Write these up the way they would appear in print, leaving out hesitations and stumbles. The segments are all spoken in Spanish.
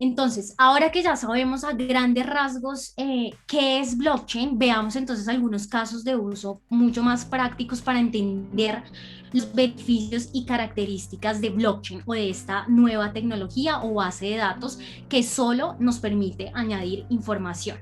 Entonces, ahora que ya sabemos a grandes rasgos qué es blockchain, veamos entonces algunos casos de uso mucho más prácticos para entender los beneficios y características de blockchain o de esta nueva tecnología o base de datos que solo nos permite añadir información.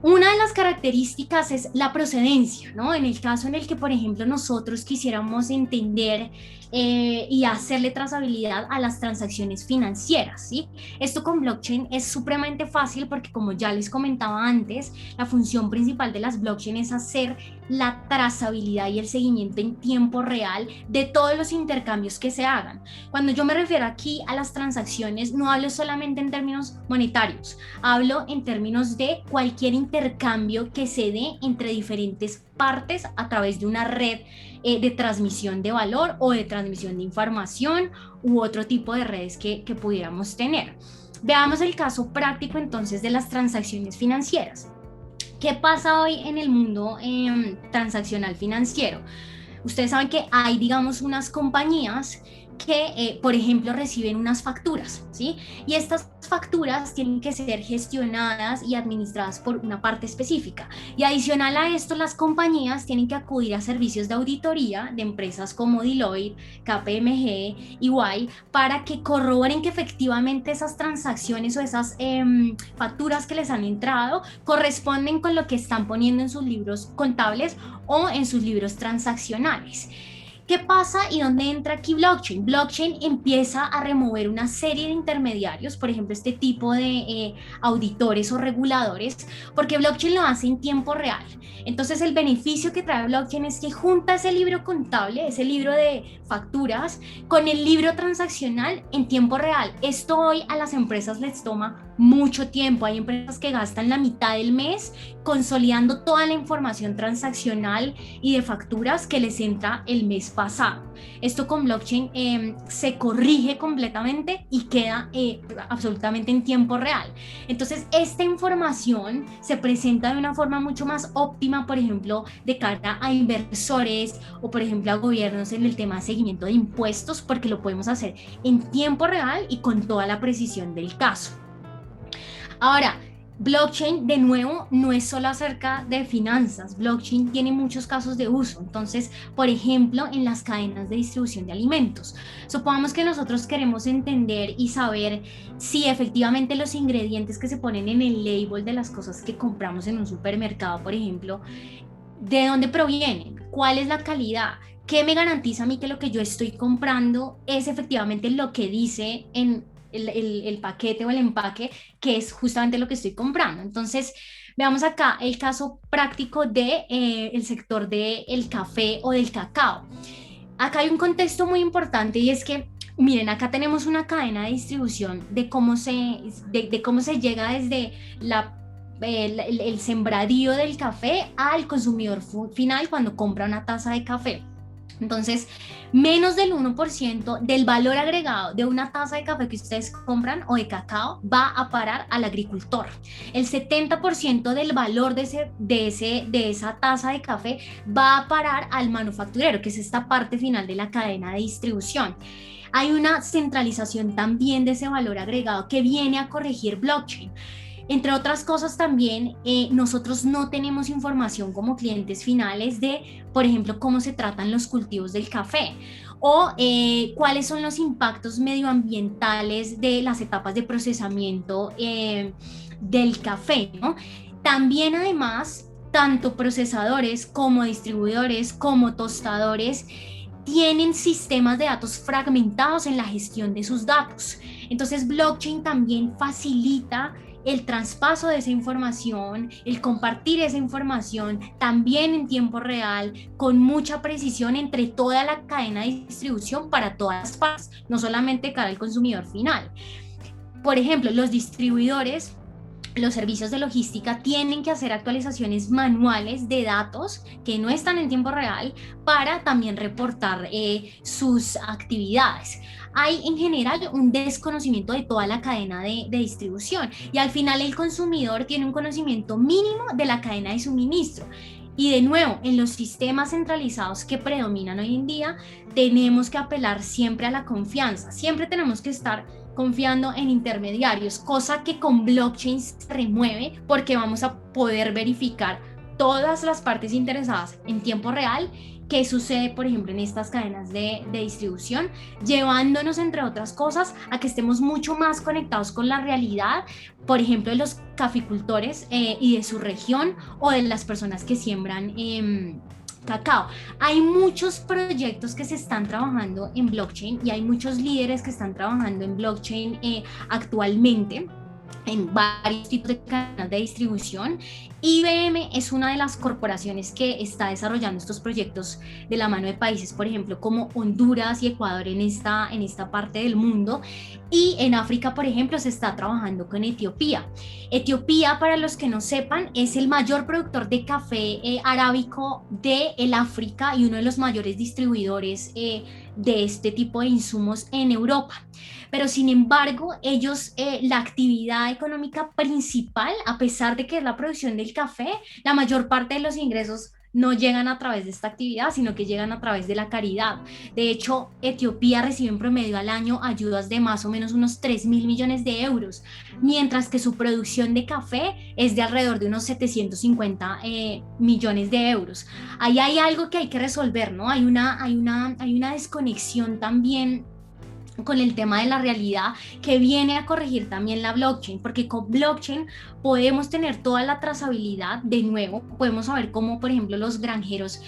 Una de las características es la procedencia, ¿no? En el caso en el que, por ejemplo, nosotros quisiéramos entender y hacerle trazabilidad a las transacciones financieras, ¿sí? Esto con blockchain es supremamente fácil porque, como ya les comentaba antes, la función principal de las blockchain es hacer la trazabilidad y el seguimiento en tiempo real de todos los intercambios que se hagan. Cuando yo me refiero aquí a las transacciones, no hablo solamente en términos monetarios, hablo en términos de cualquier intercambio que se dé entre diferentes partes a través de una red de transmisión de valor o de transmisión de información u otro tipo de redes que pudiéramos tener. Veamos el caso práctico entonces de las transacciones financieras. ¿Qué pasa hoy en el mundo transaccional financiero? Ustedes saben que hay, digamos, unas compañías que, por ejemplo, reciben unas facturas, ¿sí? Y estas facturas tienen que ser gestionadas y administradas por una parte específica. Y adicional a esto, las compañías tienen que acudir a servicios de auditoría de empresas como Deloitte, KPMG, EY, para que corroboren que efectivamente esas transacciones o esas facturas que les han entrado corresponden con lo que están poniendo en sus libros contables o en sus libros transaccionales. ¿Qué pasa y dónde entra aquí blockchain? Blockchain empieza a remover una serie de intermediarios, por ejemplo, este tipo de auditores o reguladores, porque blockchain lo hace en tiempo real. Entonces, el beneficio que trae blockchain es que junta ese libro contable, ese libro de facturas, con el libro transaccional en tiempo real. Esto hoy a las empresas les toma mucho tiempo. Hay empresas que gastan la mitad del mes consolidando toda la información transaccional y de facturas que les entra el mes pasado. Esto con blockchain se corrige completamente y queda absolutamente en tiempo real. Entonces, esta información se presenta de una forma mucho más óptima, por ejemplo, de cara a inversores o, por ejemplo, a gobiernos en el tema de seguimiento de impuestos, porque lo podemos hacer en tiempo real y con toda la precisión del caso. Ahora, blockchain, de nuevo, no es solo acerca de finanzas. Blockchain tiene muchos casos de uso. Entonces, por ejemplo, en las cadenas de distribución de alimentos. Supongamos que nosotros queremos entender y saber si efectivamente los ingredientes que se ponen en el label de las cosas que compramos en un supermercado, por ejemplo, de dónde provienen, cuál es la calidad, qué me garantiza a mí que lo que yo estoy comprando es efectivamente lo que dice en el paquete o el empaque, que es justamente lo que estoy comprando. Entonces, veamos acá el caso práctico de el sector del café o del cacao. Acá hay un contexto muy importante y es que, miren, acá tenemos una cadena de distribución de cómo se llega desde el sembradío del café al consumidor final cuando compra una taza de café. Entonces, menos del 1% del valor agregado de una taza de café que ustedes compran o de cacao va a parar al agricultor. El 70% del valor de esa taza de café va a parar al manufacturero, que es esta parte final de la cadena de distribución. Hay una centralización también de ese valor agregado que viene a corregir blockchain. Entre otras cosas también, nosotros no tenemos información como clientes finales de, por ejemplo, cómo se tratan los cultivos del café o cuáles son los impactos medioambientales de las etapas de procesamiento del café, ¿no? También además, tanto procesadores como distribuidores como tostadores tienen sistemas de datos fragmentados en la gestión de sus datos. Entonces, blockchain también facilita el traspaso de esa información, el compartir esa información también en tiempo real, con mucha precisión entre toda la cadena de distribución para todas las partes, no solamente cara al consumidor final. Por ejemplo, los distribuidores, los servicios de logística tienen que hacer actualizaciones manuales de datos que no están en tiempo real para también reportar sus actividades. Hay en general un desconocimiento de toda la cadena de distribución y al final el consumidor tiene un conocimiento mínimo de la cadena de suministro. Y de nuevo, en los sistemas centralizados que predominan hoy en día, tenemos que apelar siempre a la confianza, siempre tenemos que estar confiando en intermediarios, cosa que con blockchain se remueve porque vamos a poder verificar todas las partes interesadas en tiempo real qué sucede, por ejemplo, en estas cadenas de distribución, llevándonos, entre otras cosas, a que estemos mucho más conectados con la realidad, por ejemplo, de los caficultores y de su región, o de las personas que siembran cacao. Hay muchos proyectos que se están trabajando en blockchain y hay muchos líderes que están trabajando en blockchain actualmente en varios tipos de cadenas de distribución. IBM es una de las corporaciones que está desarrollando estos proyectos de la mano de países, por ejemplo, como Honduras y Ecuador en esta parte del mundo. Y en África, por ejemplo, se está trabajando con Etiopía. Etiopía, para los que no sepan, es el mayor productor de café arábico de el África y uno de los mayores distribuidores de este tipo de insumos en Europa. Pero sin embargo, ellos, la actividad económica principal, a pesar de que es la producción del café, la mayor parte de los ingresos no llegan a través de esta actividad, sino que llegan a través de la caridad. De hecho, Etiopía recibe en promedio al año ayudas de más o menos unos 3.000 millones de euros, mientras que su producción de café es de alrededor de unos 750 millones de euros. Ahí hay algo que hay que resolver, ¿no? Hay una desconexión también con el tema de la realidad que viene a corregir también la blockchain, porque con blockchain podemos tener toda la trazabilidad. De nuevo, podemos saber cómo, por ejemplo, los granjeros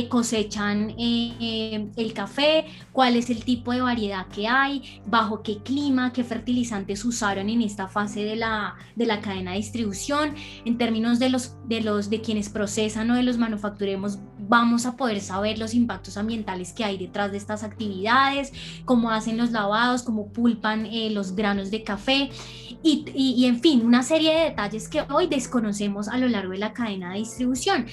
cosechan el café, cuál es el tipo de variedad que hay, bajo qué clima, qué fertilizantes usaron en esta fase de la cadena de distribución. En términos de quienes procesan o de los manufactureros, vamos a poder saber los impactos ambientales que hay detrás de estas actividades, cómo hacen los lavados, cómo pulpan los granos de café y en fin, una serie de detalles que hoy desconocemos a lo largo de la cadena de distribución.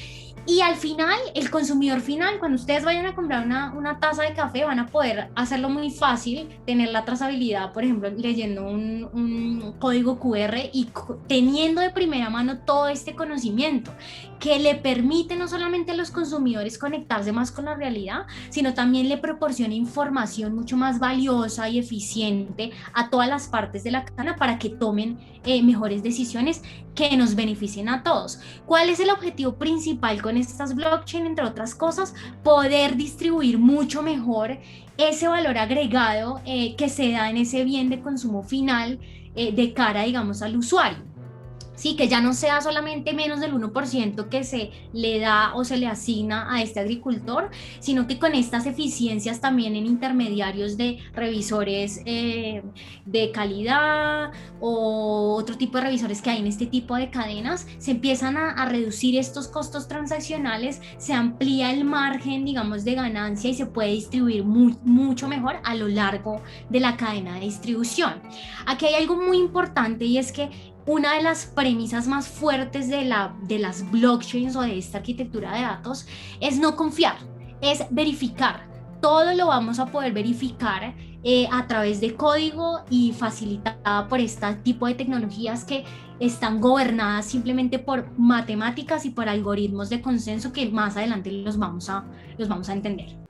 Y al final, el consumidor final, cuando ustedes vayan a comprar una taza de café, van a poder hacerlo muy fácil, tener la trazabilidad, por ejemplo, leyendo un código QR y teniendo de primera mano todo este conocimiento que le permite no solamente a los consumidores conectarse más con la realidad, sino también le proporciona información mucho más valiosa y eficiente a todas las partes de la cadena para que tomen mejores decisiones que nos beneficien a todos. ¿Cuál es el objetivo principal con estas blockchain? Entre otras cosas, poder distribuir mucho mejor ese valor agregado que se da en ese bien de consumo final de cara, digamos, al usuario. Sí, que ya no sea solamente menos del 1% que se le da o se le asigna a este agricultor, sino que con estas eficiencias también en intermediarios de revisores de calidad o otro tipo de revisores que hay en este tipo de cadenas, se empiezan a reducir estos costos transaccionales, se amplía el margen, digamos, de ganancia y se puede distribuir mucho mejor a lo largo de la cadena de distribución. Aquí hay algo muy importante y es que una de las premisas más fuertes de las blockchains o de esta arquitectura de datos es no confiar, es verificar. Todo lo vamos a poder verificar a través de código y facilitada por este tipo de tecnologías que están gobernadas simplemente por matemáticas y por algoritmos de consenso que más adelante los vamos a entender.